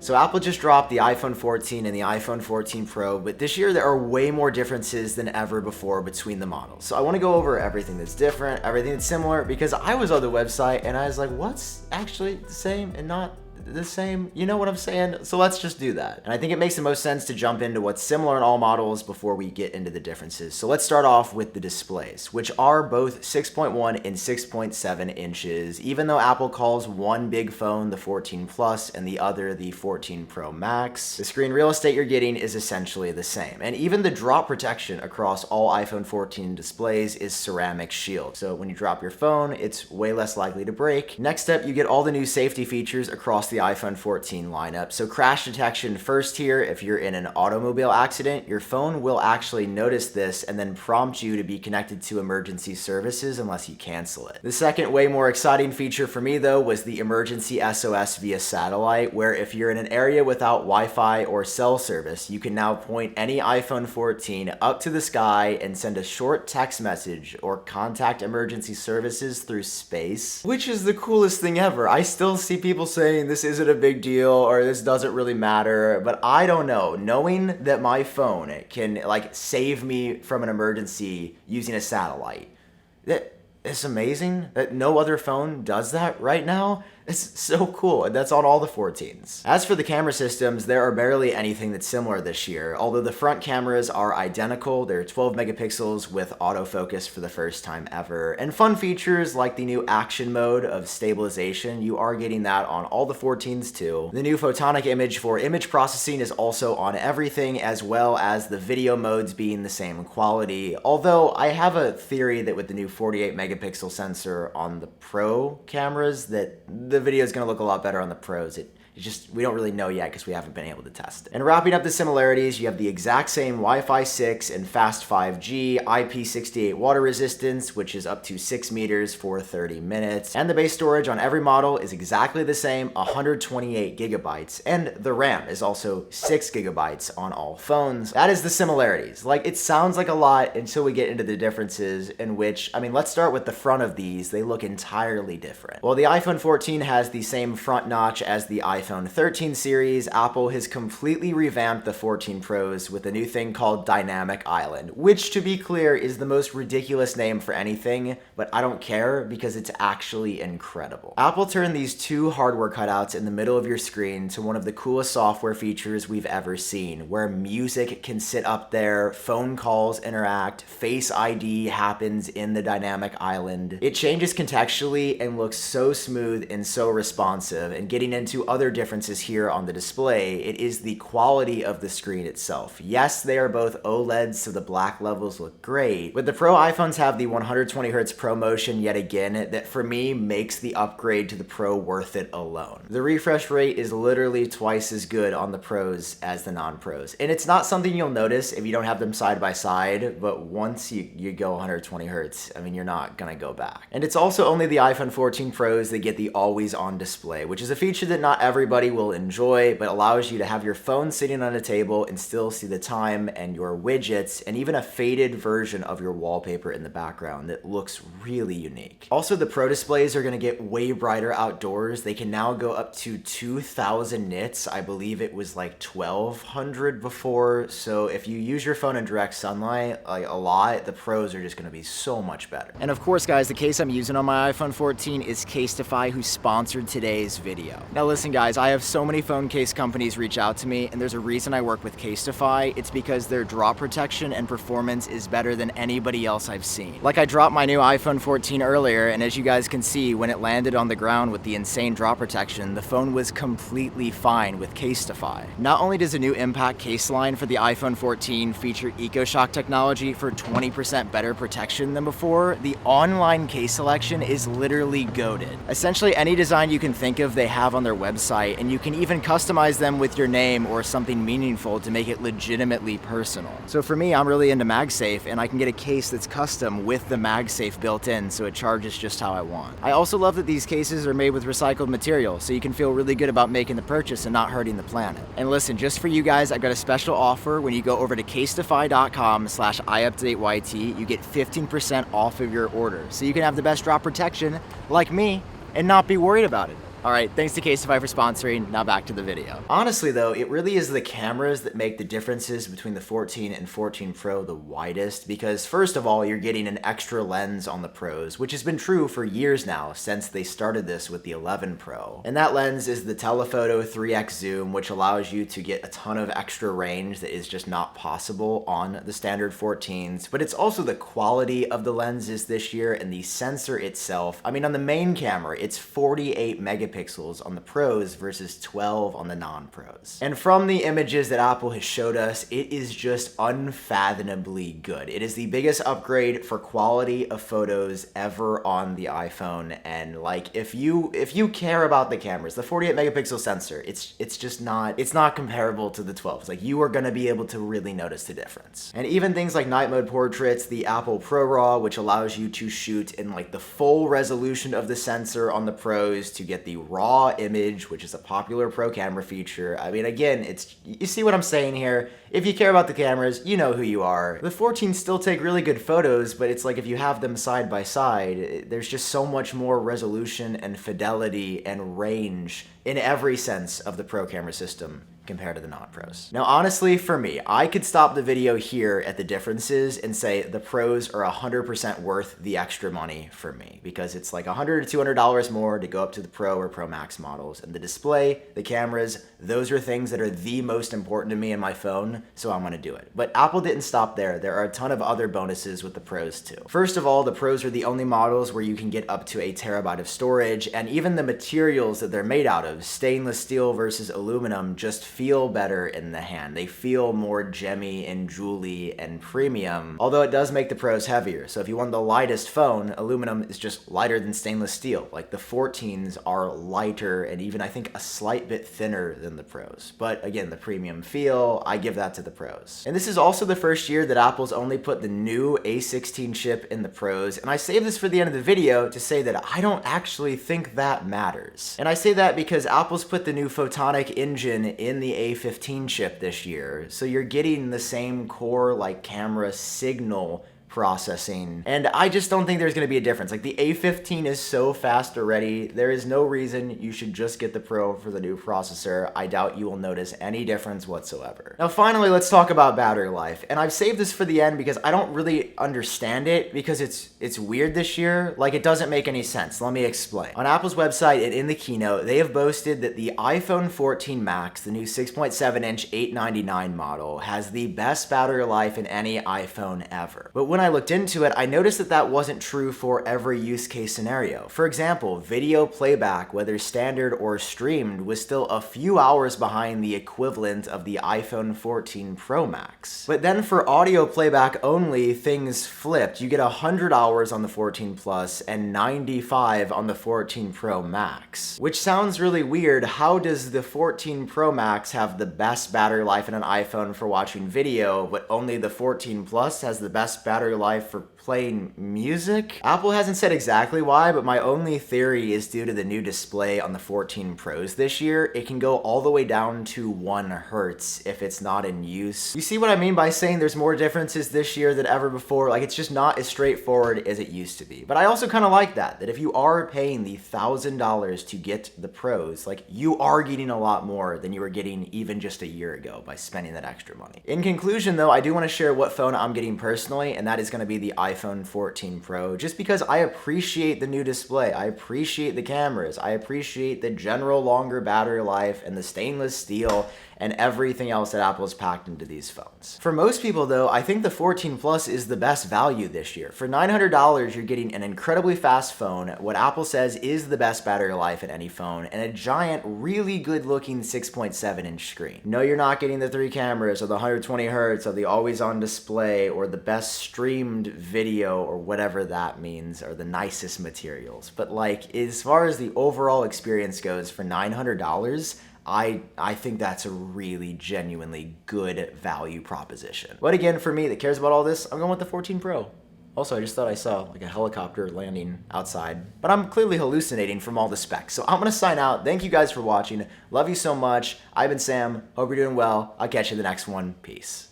So Apple just dropped the iPhone 14 and the iPhone 14 Pro, but this year there are way more differences than ever before between the models. So I want to go over everything that's different, everything that's similar, because I was on the website and I was like, what's actually the same and not the same? You know what I'm saying? So let's just do that. And I think it makes the most sense to jump into what's similar in all models before we get into the differences. So let's start off with the displays, which are both 6.1 and 6.7 inches, even though Apple calls one big phone the 14 Plus and the other the 14 Pro Max. The screen real estate you're getting is essentially the same. And even the drop protection across all iPhone 14 displays is ceramic shield. So when you drop your phone, it's way less likely to break. Next up, you get all the new safety features across the iPhone 14 lineup. So crash detection first here. If you're in an automobile accident, your phone will actually notice this and then prompt you to be connected to emergency services unless you cancel it. The second, way more exciting feature for me though was the emergency SOS via satellite, where if you're in an area without Wi-Fi or cell service, you can now point any iPhone 14 up to the sky and send a short text message or contact emergency services through space, which is the coolest thing ever. I still see people saying this isn't a big deal or this doesn't really matter, but I don't know. Knowing that my phone can like save me from an emergency using a satellite, it's amazing that no other phone does that right now. It's so cool, and that's on all the 14s. As for the camera systems, there are barely anything that's similar this year, although the front cameras are identical. They're 12 megapixels with autofocus for the first time ever. And fun features like the new action mode of stabilization, you are getting that on all the 14s too. The new photonic image for image processing is also on everything, as well as the video modes being the same quality. Although I have a theory that with the new 48 megapixel sensor on the Pro cameras, that the video is going to look a lot better on the Pros. We don't really know yet because we haven't been able to test it. And wrapping up the similarities, you have the exact same Wi-Fi 6 and fast 5G, IP68 water resistance, which is up to 6 meters for 30 minutes. And the base storage on every model is exactly the same, 128 gigabytes. And the RAM is also 6 gigabytes on all phones. That is the similarities. Like, it sounds like a lot until we get into the differences, in which, I mean, let's start with the front of these. They look entirely different. Well, the iPhone 14 has the same front notch as the iPhone 13 series. Apple has completely revamped the 14 Pros with a new thing called Dynamic Island, which, to be clear, is the most ridiculous name for anything, but I don't care because it's actually incredible. Apple turned these two hardware cutouts in the middle of your screen to one of the coolest software features we've ever seen, where music can sit up there, phone calls interact, Face ID happens in the Dynamic Island. It changes contextually and looks so smooth and so responsive. And getting into other differences here on the display, it is the quality of the screen itself. Yes, they are both OLEDs, so the black levels look great, but the Pro iPhones have the 120 Hz ProMotion yet again, that for me makes the upgrade to the Pro worth it alone. The refresh rate is literally twice as good on the Pros as the non-Pros, and it's not something you'll notice if you don't have them side by side, but once you go 120 Hz, I mean, you're not gonna go back. And it's also only the iPhone 14 Pros that get the always on display, which is a feature that not everybody will enjoy, but allows you to have your phone sitting on a table and still see the time and your widgets, and even a faded version of your wallpaper in the background that looks really unique. Also, the Pro displays are going to get way brighter outdoors. They can now go up to 2,000 nits. I believe it was like 1,200 before. So if you use your phone in direct sunlight like a lot, the Pros are just going to be so much better. And of course, guys, the case I'm using on my iPhone 14 is Casetify, who sponsored today's video. Now listen, guys, I have so many phone case companies reach out to me, and there's a reason I work with Casetify. It's because their drop protection and performance is better than anybody else I've seen. Like, I dropped my new iPhone 14 earlier, and as you guys can see, when it landed on the ground with the insane drop protection, the phone was completely fine with Casetify. Not only does the new Impact case line for the iPhone 14 feature EcoShock technology for 20% better protection than before, the online case selection is literally goated. Essentially, any design you can think of, they have on their website, and you can even customize them with your name or something meaningful to make it legitimately personal. So for me, I'm really into MagSafe, and I can get a case that's custom with the MagSafe built in, so it charges just how I want. I also love that these cases are made with recycled material, so you can feel really good about making the purchase and not hurting the planet. And listen, just for you guys, I've got a special offer. When you go over to casetify.com/iupdateyt, you get 15% off of your order, so you can have the best drop protection like me and not be worried about it. Alright, thanks to Casetify for sponsoring, now back to the video. Honestly though, it really is the cameras that make the differences between the 14 and 14 Pro the widest, because first of all, you're getting an extra lens on the Pros, which has been true for years now since they started this with the 11 Pro. And that lens is the telephoto 3x zoom, which allows you to get a ton of extra range that is just not possible on the standard 14s, but it's also the quality of the lenses this year and the sensor itself. I mean, on the main camera, it's 48 megapixels on the Pros versus 12 on the non-Pros. And from the images that Apple has showed us, it is just unfathomably good. It is the biggest upgrade for quality of photos ever on the iPhone, and like if you care about the cameras, the 48 megapixel sensor, it's just not, it's not comparable to the 12s. Like, you are gonna be able to really notice the difference. And even things like night mode portraits, the Apple ProRAW, which allows you to shoot in like the full resolution of the sensor on the Pros to get the raw image, which is a popular Pro camera feature. I mean, again, you see what I'm saying here? If you care about the cameras, you know who you are. The 14s still take really good photos, but it's like if you have them side by side, there's just so much more resolution and fidelity and range in every sense of the Pro camera system compared to the non-Pros. Now, honestly, for me, I could stop the video here at the differences and say the Pros are 100% worth the extra money for me, because it's like $100 to $200 more to go up to the Pro or Pro Max models. And the display, the cameras, those are things that are the most important to me in my phone, so I'm gonna do it. But Apple didn't stop there. There are a ton of other bonuses with the Pros too. First of all, the Pros are the only models where you can get up to a terabyte of storage, and even the materials that they're made out of, stainless steel versus aluminum, just feel better in the hand. They feel more gemmy and jewelly and premium, although it does make the Pros heavier. So if you want the lightest phone, aluminum is just lighter than stainless steel. Like, the 14s are lighter and even, I think, a slight bit thinner than the Pros. But again, the premium feel, I give that to the Pros. And this is also the first year that Apple's only put the new A16 chip in the Pros, and I saved this for the end of the video to say that I don't actually think that matters. And I say that because Apple's put the new photonic engine in the A15 chip this year, so you're getting the same core like camera signal processing, and I just don't think there's going to be a difference. Like, the A15 is so fast already, there is no reason you should just get the Pro for the new processor. I doubt you will notice any difference whatsoever. Now finally, let's talk about battery life, and I've saved this for the end because I don't really understand it, because it's weird this year. Like, it doesn't make any sense. Let me explain. On Apple's website and in the keynote, they have boasted that the iPhone 14 Max, the new 6.7-inch $899 model, has the best battery life in any iPhone ever. But when I looked into it, I noticed that that wasn't true for every use case scenario. For example, video playback, whether standard or streamed, was still a few hours behind the equivalent of the iPhone 14 Pro Max. But then for audio playback only, things flipped. You get 100 hours on the 14 Plus and 95 on the 14 Pro Max. Which sounds really weird. How does the 14 Pro Max have the best battery life in an iPhone for watching video, but only the 14 Plus has the best battery life for playing music? Apple hasn't said exactly why, but my only theory is due to the new display on the 14 Pros this year. It can go all the way down to 1 hertz if it's not in use. You see what I mean by saying there's more differences this year than ever before? Like, it's just not as straightforward as it used to be. But I also kind of like that if you are paying the $1,000 to get the Pros, like, you are getting a lot more than you were getting even just a year ago by spending that extra money. In conclusion though, I do want to share what phone I'm getting personally, and that is going to be the iPhone 14 Pro, just because I appreciate the new display, I appreciate the cameras, I appreciate the general longer battery life and the stainless steel and everything else that Apple has packed into these phones. For most people though, I think the 14 Plus is the best value this year. For $900, you're getting an incredibly fast phone, what Apple says is the best battery life in any phone, and a giant, really good looking 6.7-inch screen. No, you're not getting the 3 cameras or the 120 hertz or the always on display or the best streamed video or whatever that means, or the nicest materials. But like, as far as the overall experience goes, for $900, I think that's a really genuinely good value proposition. But again, for me that cares about all this, I'm going with the 14 Pro. Also, I just thought I saw like a helicopter landing outside, but I'm clearly hallucinating from all the specs. So I'm gonna sign out. Thank you guys for watching. Love you so much. I've been Sam. Hope you're doing well. I'll catch you in the next one. Peace.